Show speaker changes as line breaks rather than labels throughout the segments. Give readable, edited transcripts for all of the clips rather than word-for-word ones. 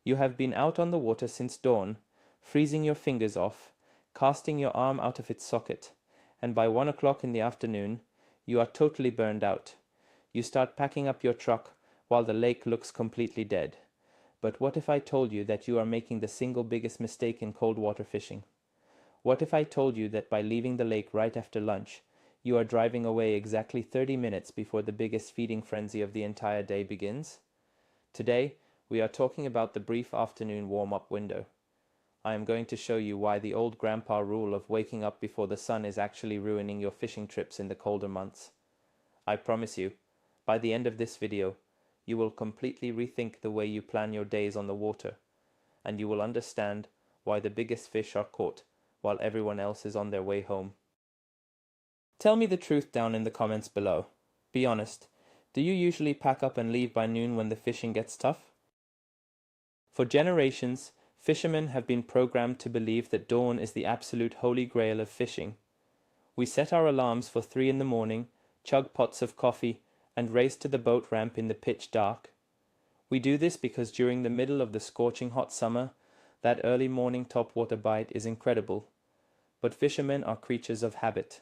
You have been out on the water since dawn, freezing your fingers off, casting your arm out of its socket, and by 1 o'clock in the afternoon, you are totally burned out. You start packing up your truck while the lake looks completely dead. But what if I told you that you are making the single biggest mistake in cold water fishing? What if I told you that by leaving the lake right after lunch, you are driving away exactly 30 minutes before the biggest feeding frenzy of the entire day begins? Today, we are talking about the brief afternoon warm-up window. I am going to show you why the old grandpa rule of waking up before the sun is actually ruining your fishing trips in the colder months. I promise you, by the end of this video, you will completely rethink the way you plan your days on the water, and you will understand why the biggest fish are caught while everyone else is on their way home. Tell me the truth down in the comments below. Be honest, do you usually pack up and leave by noon when the fishing gets tough? For generations, fishermen have been programmed to believe that dawn is the absolute holy grail of fishing. We set our alarms for 3 in the morning, chug pots of coffee, and race to the boat ramp in the pitch dark. We do this because during the middle of the scorching hot summer, that early morning topwater bite is incredible. But fishermen are creatures of habit.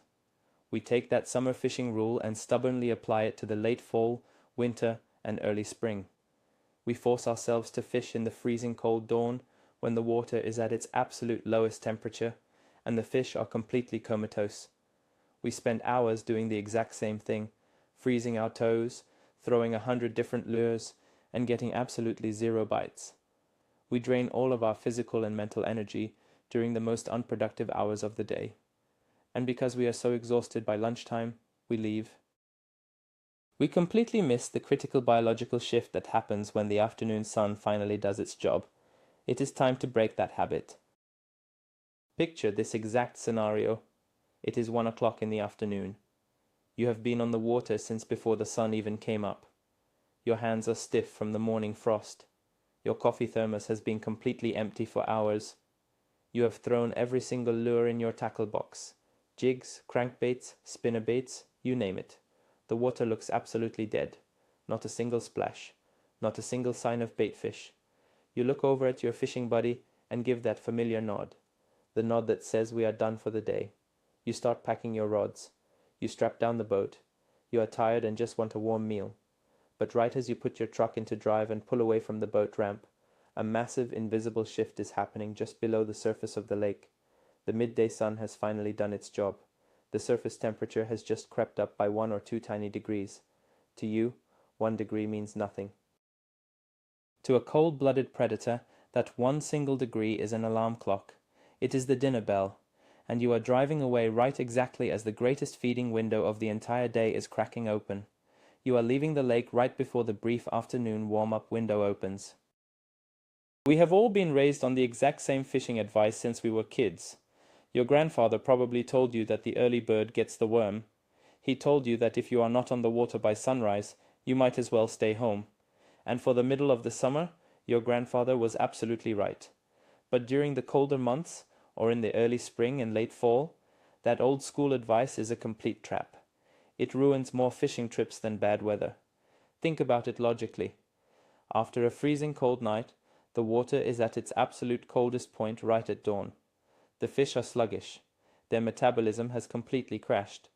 We take that summer fishing rule and stubbornly apply it to the late fall, winter, and early spring. We force ourselves to fish in the freezing cold dawn when the water is at its absolute lowest temperature and the fish are completely comatose. We spend hours doing the exact same thing, freezing our toes, throwing 100 different lures, and getting absolutely zero bites. We drain all of our physical and mental energy during the most unproductive hours of the day. And because we are so exhausted by lunchtime, we leave. We completely miss the critical biological shift that happens when the afternoon sun finally does its job. It is time to break that habit. Picture this exact scenario. It is 1 o'clock in the afternoon. You have been on the water since before the sun even came up. Your hands are stiff from the morning frost. Your coffee thermos has been completely empty for hours. You have thrown every single lure in your tackle box. Jigs, crankbaits, spinnerbaits, you name it. The water looks absolutely dead. Not a single splash. Not a single sign of baitfish. You look over at your fishing buddy and give that familiar nod. The nod that says we are done for the day. You start packing your rods. You strap down the boat. You are tired and just want a warm meal. But right as you put your truck into drive and pull away from the boat ramp, a massive invisible shift is happening just below the surface of the lake. The midday sun has finally done its job. The surface temperature has just crept up by 1 or 2 tiny degrees. To you, 1 degree means nothing. To a cold-blooded predator, that 1 single degree is an alarm clock. It is the dinner bell, and you are driving away right exactly as the greatest feeding window of the entire day is cracking open. You are leaving the lake right before the brief afternoon warm-up window opens. We have all been raised on the exact same fishing advice since we were kids. Your grandfather probably told you that the early bird gets the worm. He told you that if you are not on the water by sunrise, you might as well stay home. And for the middle of the summer, your grandfather was absolutely right. But during the colder months, or in the early spring and late fall, that old school advice is a complete trap. It ruins more fishing trips than bad weather. Think about it logically. After a freezing cold night, the water is at its absolute coldest point right at dawn. The fish are sluggish. Their metabolism has completely crashed.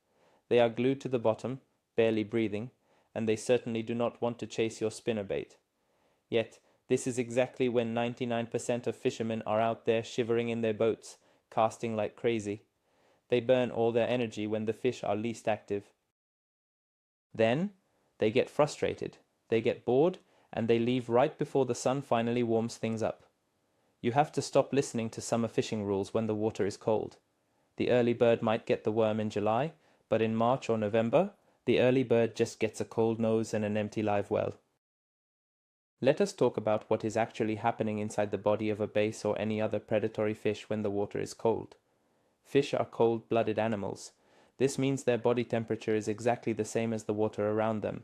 They are glued to the bottom, barely breathing, and they certainly do not want to chase your spinnerbait. Yet, this is exactly when 99% of fishermen are out there shivering in their boats, casting like crazy. They burn all their energy when the fish are least active. Then, they get frustrated, they get bored, and they leave right before the sun finally warms things up. You have to stop listening to summer fishing rules when the water is cold. The early bird might get the worm in July, but in March or November, the early bird just gets a cold nose and an empty live well. Let us talk about what is actually happening inside the body of a bass or any other predatory fish when the water is cold. Fish are cold-blooded animals. This means their body temperature is exactly the same as the water around them.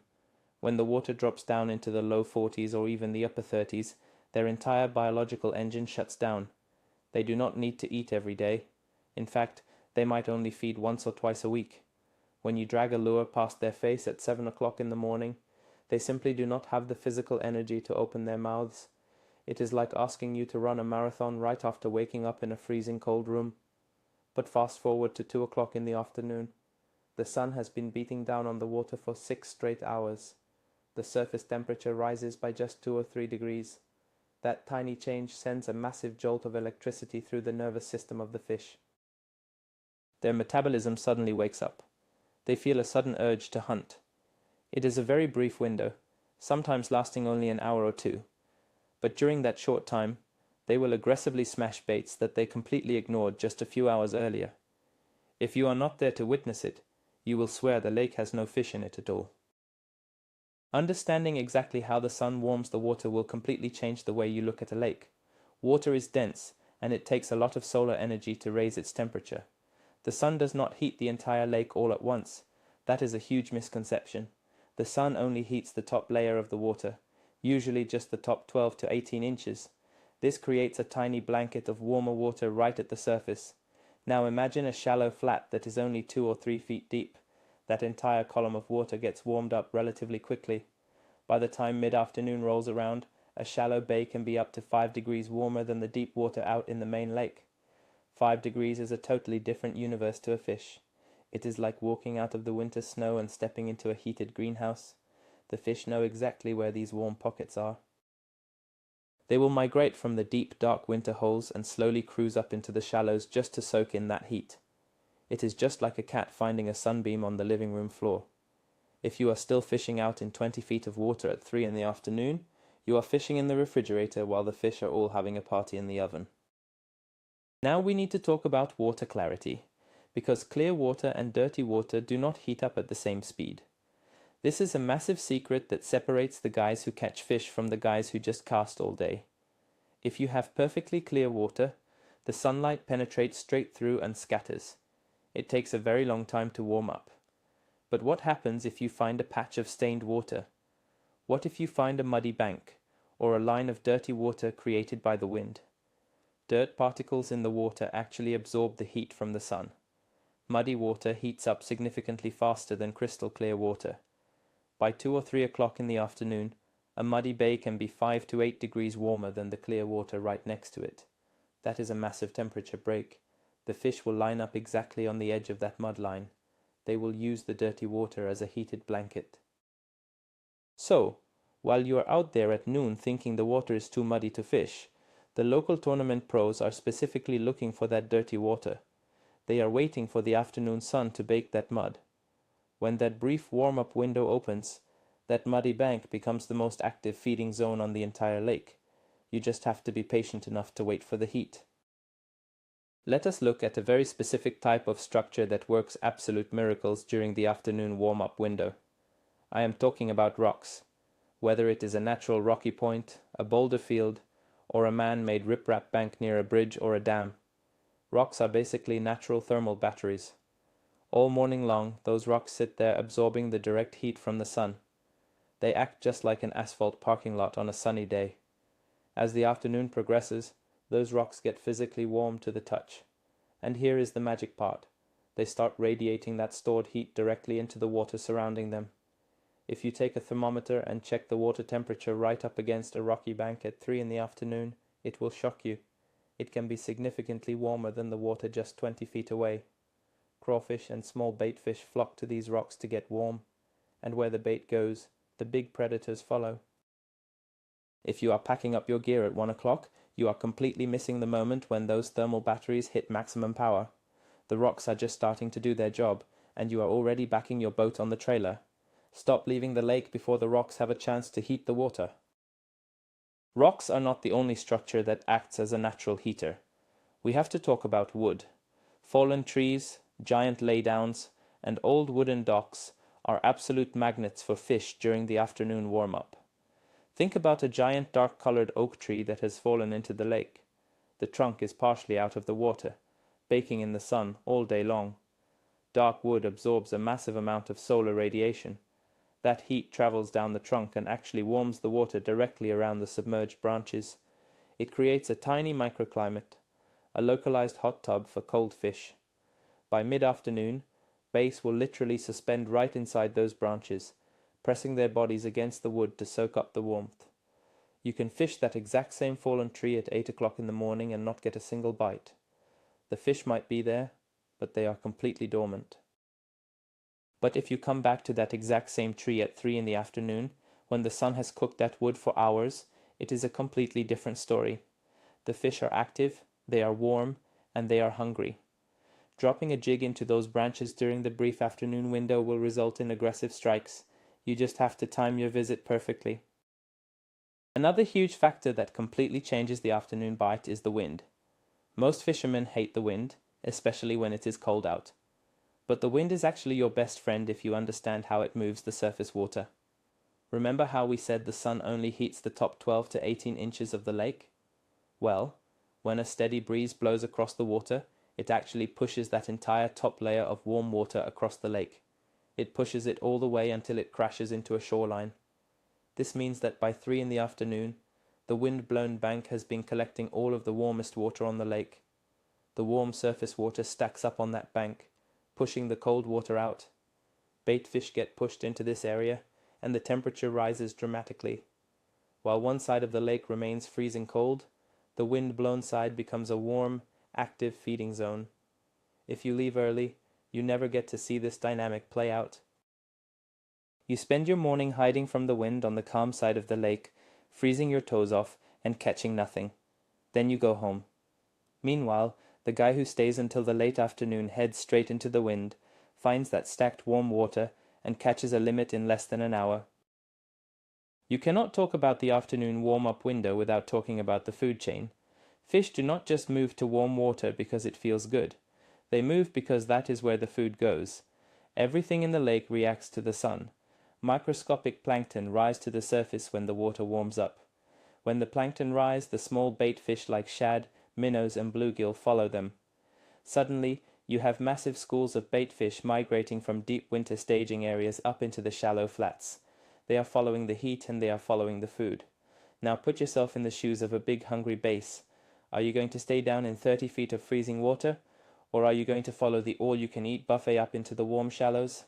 When the water drops down into the low 40s or even the upper 30s, their entire biological engine shuts down. They do not need to eat every day. In fact, they might only feed once or twice a week. When you drag a lure past their face at 7 o'clock in the morning, they simply do not have the physical energy to open their mouths. It is like asking you to run a marathon right after waking up in a freezing cold room. But fast forward to 2 o'clock in the afternoon. The sun has been beating down on the water for 6 straight hours. The surface temperature rises by just 2 or 3 degrees. That tiny change sends a massive jolt of electricity through the nervous system of the fish. Their metabolism suddenly wakes up. They feel a sudden urge to hunt. It is a very brief window, sometimes lasting only an hour or two. But during that short time, they will aggressively smash baits that they completely ignored just a few hours earlier. If you are not there to witness it, you will swear the lake has no fish in it at all. Understanding exactly how the sun warms the water will completely change the way you look at a lake. Water is dense, and it takes a lot of solar energy to raise its temperature. The sun does not heat the entire lake all at once. That is a huge misconception. The sun only heats the top layer of the water, usually just the top 12 to 18 inches. This creates a tiny blanket of warmer water right at the surface. Now imagine a shallow flat that is only 2 or 3 feet deep. That entire column of water gets warmed up relatively quickly. By the time mid-afternoon rolls around, a shallow bay can be up to 5 degrees warmer than the deep water out in the main lake. 5 degrees is a totally different universe to a fish. It is like walking out of the winter snow and stepping into a heated greenhouse. The fish know exactly where these warm pockets are. They will migrate from the deep, dark winter holes and slowly cruise up into the shallows just to soak in that heat. It is just like a cat finding a sunbeam on the living room floor. If you are still fishing out in 20 feet of water at 3 in the afternoon, you are fishing in the refrigerator while the fish are all having a party in the oven. Now we need to talk about water clarity, because clear water and dirty water do not heat up at the same speed. This is a massive secret that separates the guys who catch fish from the guys who just cast all day. If you have perfectly clear water, the sunlight penetrates straight through and scatters. It takes a very long time to warm up. But what happens if you find a patch of stained water? What if you find a muddy bank, or a line of dirty water created by the wind? Dirt particles in the water actually absorb the heat from the sun. Muddy water heats up significantly faster than crystal clear water. By 2 or 3 o'clock in the afternoon, a muddy bay can be 5 to 8 degrees warmer than the clear water right next to it. That is a massive temperature break. The fish will line up exactly on the edge of that mud line. They will use the dirty water as a heated blanket. So, while you are out there at noon thinking the water is too muddy to fish, the local tournament pros are specifically looking for that dirty water. They are waiting for the afternoon sun to bake that mud. When that brief warm-up window opens, that muddy bank becomes the most active feeding zone on the entire lake. You just have to be patient enough to wait for the heat. Let us look at a very specific type of structure that works absolute miracles during the afternoon warm-up window. I am talking about rocks. Whether it is a natural rocky point, a boulder field, or a man-made riprap bank near a bridge or a dam. Rocks are basically natural thermal batteries. All morning long, those rocks sit there absorbing the direct heat from the sun. They act just like an asphalt parking lot on a sunny day. As the afternoon progresses, those rocks get physically warm to the touch. And here is the magic part. They start radiating that stored heat directly into the water surrounding them. If you take a thermometer and check the water temperature right up against a rocky bank at 3 in the afternoon, it will shock you. It can be significantly warmer than the water just 20 feet away. Crawfish and small baitfish flock to these rocks to get warm, and where the bait goes, the big predators follow. If you are packing up your gear at 1 o'clock, you are completely missing the moment when those thermal batteries hit maximum power. The rocks are just starting to do their job, and you are already backing your boat on the trailer. Stop leaving the lake before the rocks have a chance to heat the water. Rocks are not the only structure that acts as a natural heater. We have to talk about wood. Fallen trees, giant laydowns, and old wooden docks are absolute magnets for fish during the afternoon warm-up. Think about a giant dark-colored oak tree that has fallen into the lake. The trunk is partially out of the water, baking in the sun all day long. Dark wood absorbs a massive amount of solar radiation. That heat travels down the trunk and actually warms the water directly around the submerged branches. It creates a tiny microclimate, a localized hot tub for cold fish. By mid-afternoon, bass will literally suspend right inside those branches, pressing their bodies against the wood to soak up the warmth. You can fish that exact same fallen tree at 8 o'clock in the morning and not get a single bite. The fish might be there, but they are completely dormant. But if you come back to that exact same tree at 3 in the afternoon, when the sun has cooked that wood for hours, it is a completely different story. The fish are active, they are warm, and they are hungry. Dropping a jig into those branches during the brief afternoon window will result in aggressive strikes. You just have to time your visit perfectly. Another huge factor that completely changes the afternoon bite is the wind. Most fishermen hate the wind, especially when it is cold out. But the wind is actually your best friend if you understand how it moves the surface water. Remember how we said the sun only heats the top 12 to 18 inches of the lake? Well, when a steady breeze blows across the water, it actually pushes that entire top layer of warm water across the lake. It pushes it all the way until it crashes into a shoreline. This means that by 3 in the afternoon, the wind-blown bank has been collecting all of the warmest water on the lake. The warm surface water stacks up on that bank, pushing the cold water out. Baitfish get pushed into this area, and the temperature rises dramatically. While one side of the lake remains freezing cold, the wind-blown side becomes a warm, active feeding zone. If you leave early, you never get to see this dynamic play out. You spend your morning hiding from the wind on the calm side of the lake, freezing your toes off and catching nothing. Then you go home. Meanwhile, the guy who stays until the late afternoon heads straight into the wind, finds that stacked warm water, and catches a limit in less than an hour. You cannot talk about the afternoon warm-up window without talking about the food chain. Fish do not just move to warm water because it feels good. They move because that is where the food goes. Everything in the lake reacts to the sun. Microscopic plankton rise to the surface when the water warms up. When the plankton rise, the small bait fish like shad, minnows, and bluegill follow them. Suddenly, you have massive schools of bait fish migrating from deep winter staging areas up into the shallow flats. They are following the heat and they are following the food. Now put yourself in the shoes of a big hungry bass. Are you going to stay down in 30 feet of freezing water? Or are you going to follow the all-you-can-eat buffet up into the warm shallows?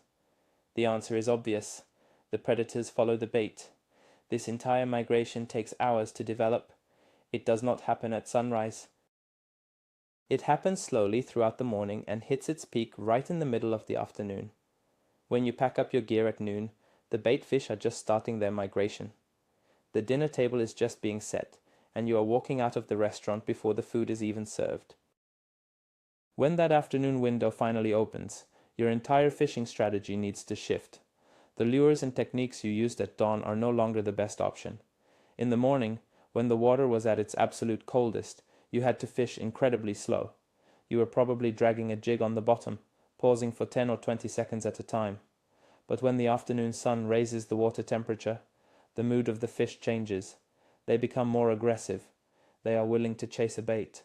The answer is obvious. The predators follow the bait. This entire migration takes hours to develop. It does not happen at sunrise. It happens slowly throughout the morning and hits its peak right in the middle of the afternoon. When you pack up your gear at noon, the bait fish are just starting their migration. The dinner table is just being set, and you are walking out of the restaurant before the food is even served. When that afternoon window finally opens, your entire fishing strategy needs to shift. The lures and techniques you used at dawn are no longer the best option. In the morning, when the water was at its absolute coldest, you had to fish incredibly slow. You were probably dragging a jig on the bottom, pausing for 10 or 20 seconds at a time. But when the afternoon sun raises the water temperature, the mood of the fish changes. They become more aggressive. They are willing to chase a bait.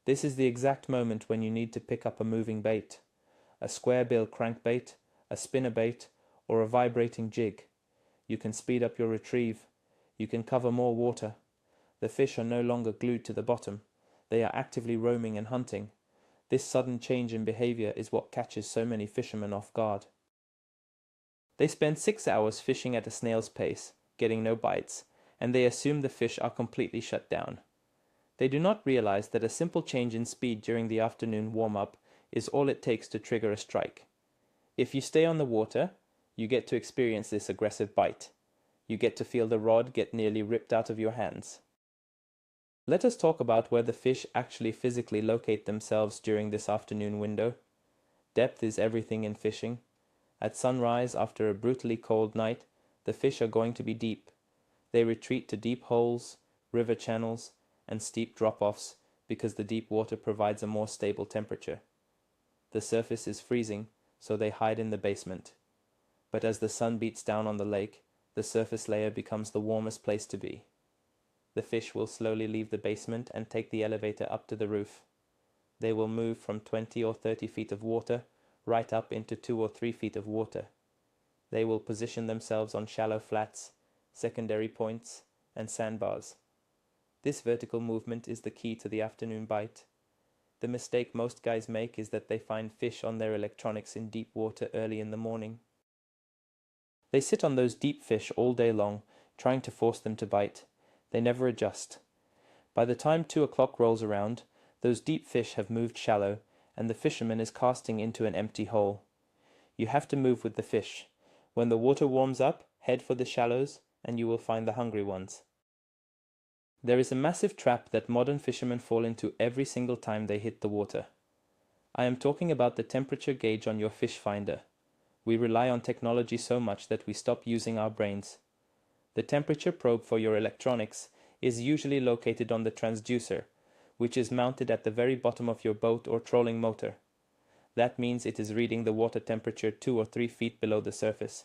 This is the exact moment when you need to pick up a moving bait. A square bill crankbait, a spinnerbait, or a vibrating jig. You can speed up your retrieve. You can cover more water. The fish are no longer glued to the bottom. They are actively roaming and hunting. This sudden change in behavior is what catches so many fishermen off guard. They spend 6 hours fishing at a snail's pace, getting no bites, and they assume the fish are completely shut down. They do not realize that a simple change in speed during the afternoon warm-up is all it takes to trigger a strike. If you stay on the water, you get to experience this aggressive bite. You get to feel the rod get nearly ripped out of your hands. Let us talk about where the fish actually physically locate themselves during this afternoon window. Depth is everything in fishing. At sunrise, after a brutally cold night, the fish are going to be deep. They retreat to deep holes, river channels, and steep drop-offs because the deep water provides a more stable temperature. The surface is freezing, so they hide in the basement. But as the sun beats down on the lake, the surface layer becomes the warmest place to be. The fish will slowly leave the basement and take the elevator up to the roof. They will move from 20 or 30 feet of water right up into 2 or 3 feet of water. They will position themselves on shallow flats, secondary points, and sandbars. This vertical movement is the key to the afternoon bite. The mistake most guys make is that they find fish on their electronics in deep water early in the morning. They sit on those deep fish all day long, trying to force them to bite. They never adjust. By the time 2 o'clock rolls around, those deep fish have moved shallow, and the fisherman is casting into an empty hole. You have to move with the fish. When the water warms up, head for the shallows, and you will find the hungry ones. There is a massive trap that modern fishermen fall into every single time they hit the water. I am talking about the temperature gauge on your fish finder. We rely on technology so much that we stop using our brains. The temperature probe for your electronics is usually located on the transducer, which is mounted at the very bottom of your boat or trolling motor. That means it is reading the water temperature 2 or 3 feet below the surface.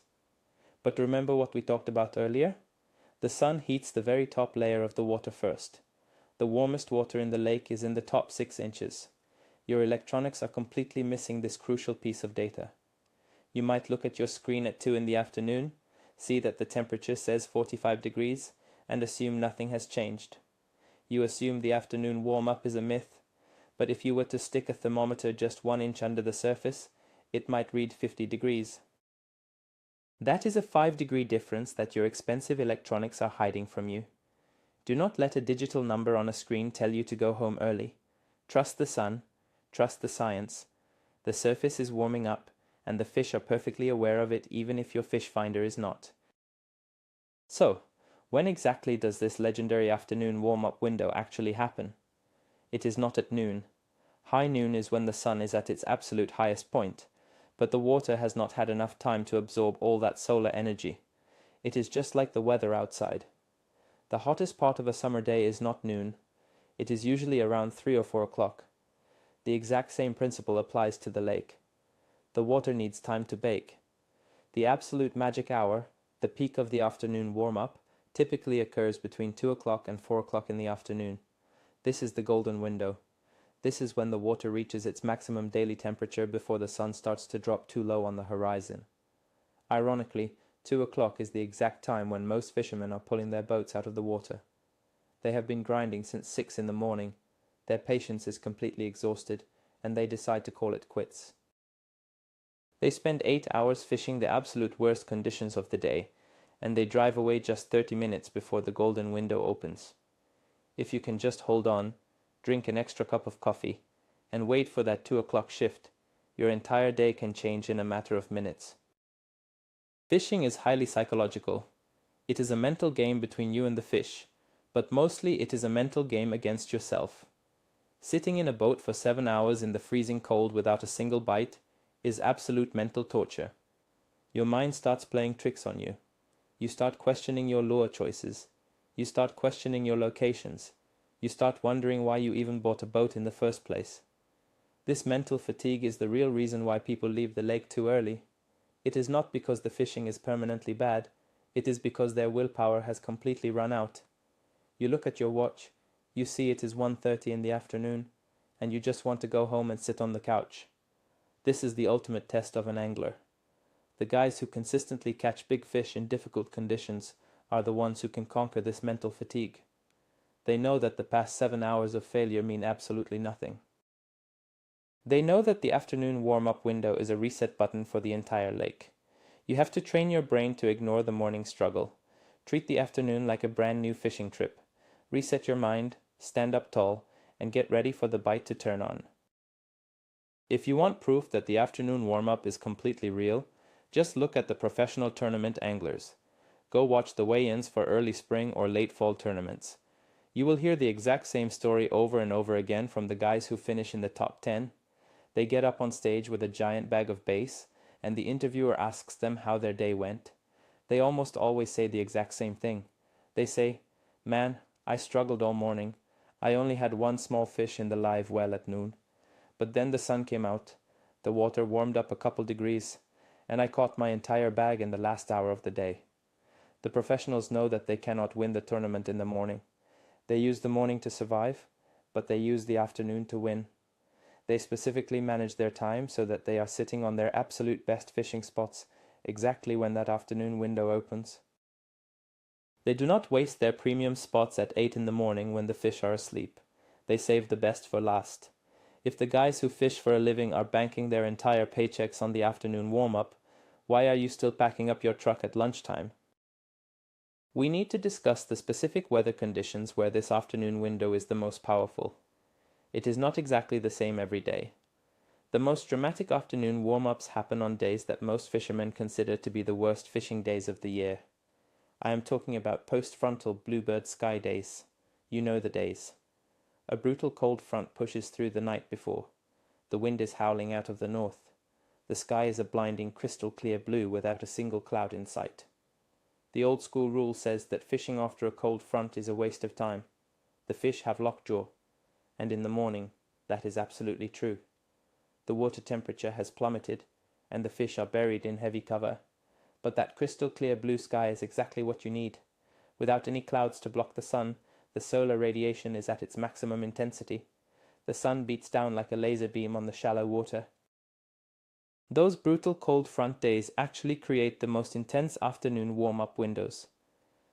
But remember what we talked about earlier? The sun heats the very top layer of the water first. The warmest water in the lake is in the top 6 inches. Your electronics are completely missing this crucial piece of data. You might look at your screen at 2 in the afternoon, see that the temperature says 45 degrees, and assume nothing has changed. You assume the afternoon warm-up is a myth, but if you were to stick a thermometer just 1 inch under the surface, it might read 50 degrees. That is a 5-degree difference that your expensive electronics are hiding from you. Do not let a digital number on a screen tell you to go home early. Trust the sun, trust the science. The surface is warming up, and the fish are perfectly aware of it even if your fish finder is not. So, when exactly does this legendary afternoon warm-up window actually happen? It is not at noon. High noon is when the sun is at its absolute highest point, but the water has not had enough time to absorb all that solar energy. It is just like the weather outside. The hottest part of a summer day is not noon. It is usually around 3 or 4 o'clock. The exact same principle applies to the lake. The water needs time to bake. The absolute magic hour, the peak of the afternoon warm-up, typically occurs between 2 o'clock and 4 o'clock in the afternoon. This is the golden window. This is when the water reaches its maximum daily temperature before the sun starts to drop too low on the horizon. Ironically, 2 o'clock is the exact time when most fishermen are pulling their boats out of the water. They have been grinding since 6 in the morning. Their patience is completely exhausted, and they decide to call it quits. They spend 8 hours fishing the absolute worst conditions of the day, and they drive away just 30 minutes before the golden window opens. If you can just hold on, drink an extra cup of coffee, and wait for that 2 o'clock shift, your entire day can change in a matter of minutes. Fishing is highly psychological. It is a mental game between you and the fish, but mostly it is a mental game against yourself. Sitting in a boat for 7 hours in the freezing cold without a single bite is absolute mental torture. Your mind starts playing tricks on you. You start questioning your lure choices. You start questioning your locations. You start wondering why you even bought a boat in the first place. This mental fatigue is the real reason why people leave the lake too early. It is not because the fishing is permanently bad. It is because their willpower has completely run out. You look at your watch, you see it is 1:30 in the afternoon, and you just want to go home and sit on the couch. This is the ultimate test of an angler. The guys who consistently catch big fish in difficult conditions are the ones who can conquer this mental fatigue. They know that the past 7 hours of failure mean absolutely nothing. They know that the afternoon warm-up window is a reset button for the entire lake. You have to train your brain to ignore the morning struggle. Treat the afternoon like a brand new fishing trip. Reset your mind, stand up tall, and get ready for the bite to turn on. If you want proof that the afternoon warm-up is completely real, just look at the professional tournament anglers. Go watch the weigh-ins for early spring or late fall tournaments. You will hear the exact same story over and over again from the guys who finish in the top 10. They get up on stage with a giant bag of base, and the interviewer asks them how their day went. They almost always say the exact same thing. They say, "Man, I struggled all morning. I only had one small fish in the live well at noon. But then the sun came out, the water warmed up a couple degrees, and I caught my entire bag in the last hour of the day." The professionals know that they cannot win the tournament in the morning. They use the morning to survive, but they use the afternoon to win. They specifically manage their time so that they are sitting on their absolute best fishing spots exactly when that afternoon window opens. They do not waste their premium spots at 8 in the morning when the fish are asleep. They save the best for last. If the guys who fish for a living are banking their entire paychecks on the afternoon warm-up, why are you still packing up your truck at lunchtime? We need to discuss the specific weather conditions where this afternoon window is the most powerful. It is not exactly the same every day. The most dramatic afternoon warm-ups happen on days that most fishermen consider to be the worst fishing days of the year. I am talking about post-frontal bluebird sky days. You know the days. A brutal cold front pushes through the night before. The wind is howling out of the north. The sky is a blinding crystal clear blue without a single cloud in sight. The old school rule says that fishing after a cold front is a waste of time. The fish have lockjaw, and in the morning, that is absolutely true. The water temperature has plummeted, and the fish are buried in heavy cover. But that crystal clear blue sky is exactly what you need. Without any clouds to block the sun, the solar radiation is at its maximum intensity. The sun beats down like a laser beam on the shallow water. Those brutal cold front days actually create the most intense afternoon warm-up windows.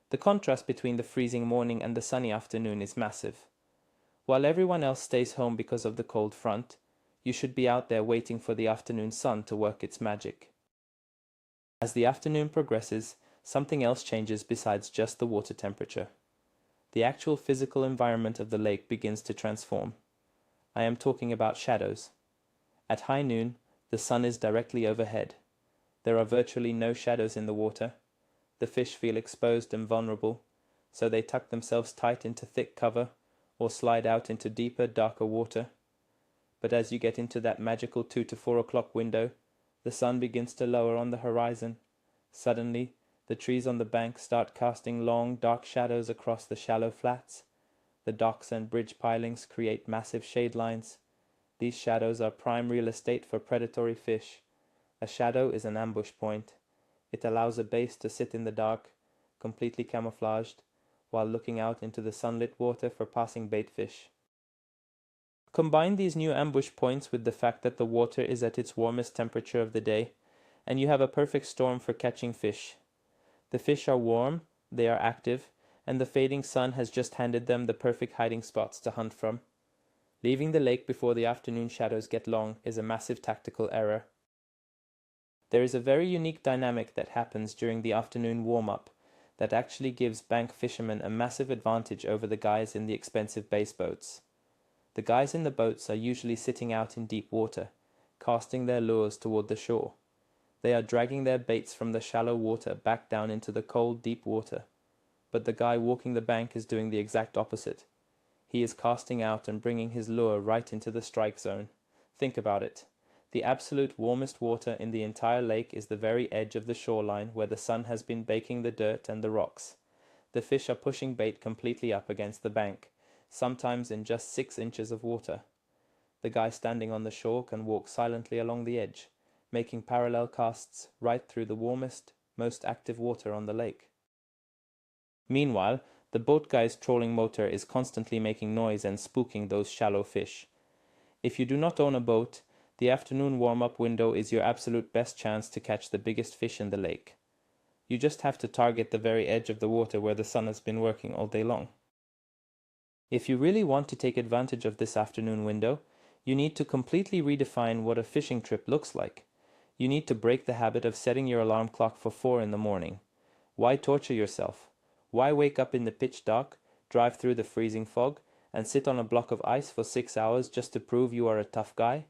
The contrast between the freezing morning and the sunny afternoon is massive. While everyone else stays home because of the cold front, you should be out there waiting for the afternoon sun to work its magic. As the afternoon progresses, something else changes besides just the water temperature. The actual physical environment of the lake begins to transform. I am talking about shadows. At high noon, the sun is directly overhead. There are virtually no shadows in the water. The fish feel exposed and vulnerable, so they tuck themselves tight into thick cover or slide out into deeper, darker water. But as you get into that magical 2 to 4 o'clock window, the sun begins to lower on the horizon. Suddenly, the trees on the bank start casting long, dark shadows across the shallow flats. The docks and bridge pilings create massive shade lines. These shadows are prime real estate for predatory fish. A shadow is an ambush point. It allows a base to sit in the dark, completely camouflaged, while looking out into the sunlit water for passing baitfish. Combine these new ambush points with the fact that the water is at its warmest temperature of the day, and you have a perfect storm for catching fish. The fish are warm, they are active, and the fading sun has just handed them the perfect hiding spots to hunt from. Leaving the lake before the afternoon shadows get long is a massive tactical error. There is a very unique dynamic that happens during the afternoon warm-up that actually gives bank fishermen a massive advantage over the guys in the expensive base boats. The guys in the boats are usually sitting out in deep water, casting their lures toward the shore. They are dragging their baits from the shallow water back down into the cold, deep water. But the guy walking the bank is doing the exact opposite. He is casting out and bringing his lure right into the strike zone. Think about it. The absolute warmest water in the entire lake is the very edge of the shoreline where the sun has been baking the dirt and the rocks. The fish are pushing bait completely up against the bank, sometimes in just 6 inches of water. The guy standing on the shore can walk silently along the edge, making parallel casts right through the warmest, most active water on the lake. Meanwhile, the boat guy's trolling motor is constantly making noise and spooking those shallow fish. If you do not own a boat, the afternoon warm-up window is your absolute best chance to catch the biggest fish in the lake. You just have to target the very edge of the water where the sun has been working all day long. If you really want to take advantage of this afternoon window, you need to completely redefine what a fishing trip looks like. You need to break the habit of setting your alarm clock for 4 in the morning. Why torture yourself? Why wake up in the pitch dark, drive through the freezing fog, and sit on a block of ice for 6 hours just to prove you are a tough guy?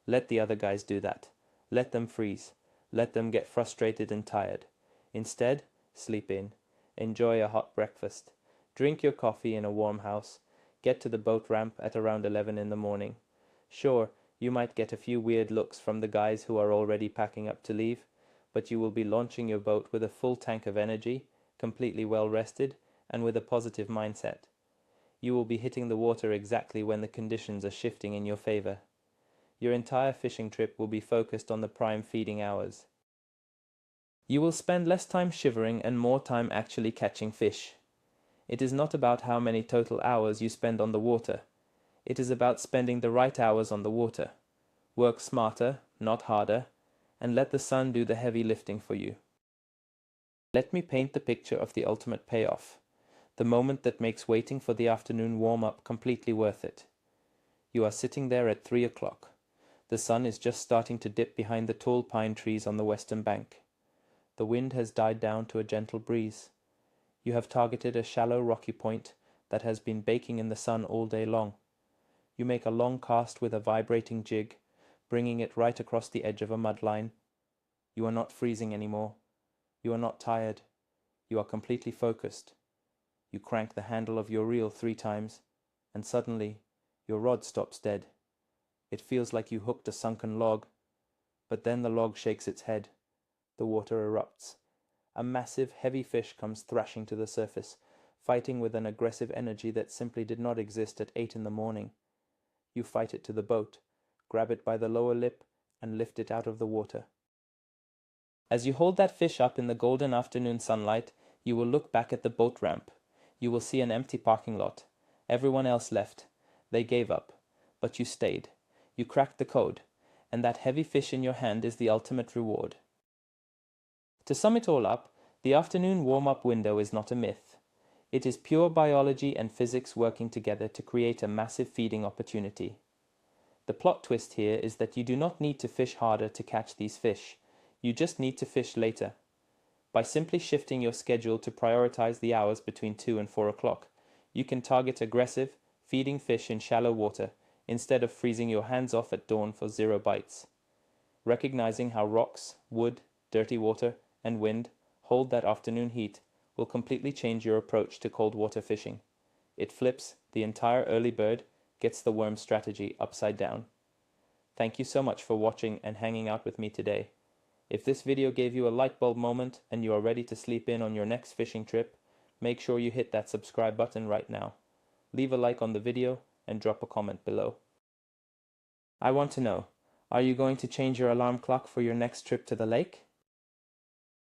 Let the other guys do that. Let them freeze. Let them get frustrated and tired. Instead, sleep in. Enjoy a hot breakfast. Drink your coffee in a warm house. Get to the boat ramp at around 11 in the morning. Sure, you might get a few weird looks from the guys who are already packing up to leave, but you will be launching your boat with a full tank of energy, completely well rested, and with a positive mindset. You will be hitting the water exactly when the conditions are shifting in your favor. Your entire fishing trip will be focused on the prime feeding hours. You will spend less time shivering and more time actually catching fish. It is not about how many total hours you spend on the water. It is about spending the right hours on the water. Work smarter, not harder, and let the sun do the heavy lifting for you. Let me paint the picture of the ultimate payoff, the moment that makes waiting for the afternoon warm-up completely worth it. You are sitting there at 3 o'clock. The sun is just starting to dip behind the tall pine trees on the western bank. The wind has died down to a gentle breeze. You have targeted a shallow rocky point that has been baking in the sun all day long. You make a long cast with a vibrating jig, bringing it right across the edge of a mud line. You are not freezing anymore. You are not tired. You are completely focused. You crank the handle of your reel 3 times, and suddenly your rod stops dead. It feels like you hooked a sunken log, but then the log shakes its head. The water erupts. A massive, heavy fish comes thrashing to the surface, fighting with an aggressive energy that simply did not exist at 8 in the morning. You fight it to the boat, grab it by the lower lip, and lift it out of the water. As you hold that fish up in the golden afternoon sunlight, you will look back at the boat ramp. You will see an empty parking lot. Everyone else left. They gave up. But you stayed. You cracked the code. And that heavy fish in your hand is the ultimate reward. To sum it all up, the afternoon warm-up window is not a myth. It is pure biology and physics working together to create a massive feeding opportunity. The plot twist here is that you do not need to fish harder to catch these fish. You just need to fish later. By simply shifting your schedule to prioritize the hours between 2 and 4 o'clock, you can target aggressive, feeding fish in shallow water instead of freezing your hands off at dawn for 0 bites. Recognizing how rocks, wood, dirty water, and wind hold that afternoon heat will completely change your approach to cold water fishing. It flips the entire early bird, gets the worm strategy upside down. Thank you so much for watching and hanging out with me today. If this video gave you a light bulb moment and you are ready to sleep in on your next fishing trip, make sure you hit that subscribe button right now. Leave a like on the video and drop a comment below. I want to know, are you going to change your alarm clock for your next trip to the lake?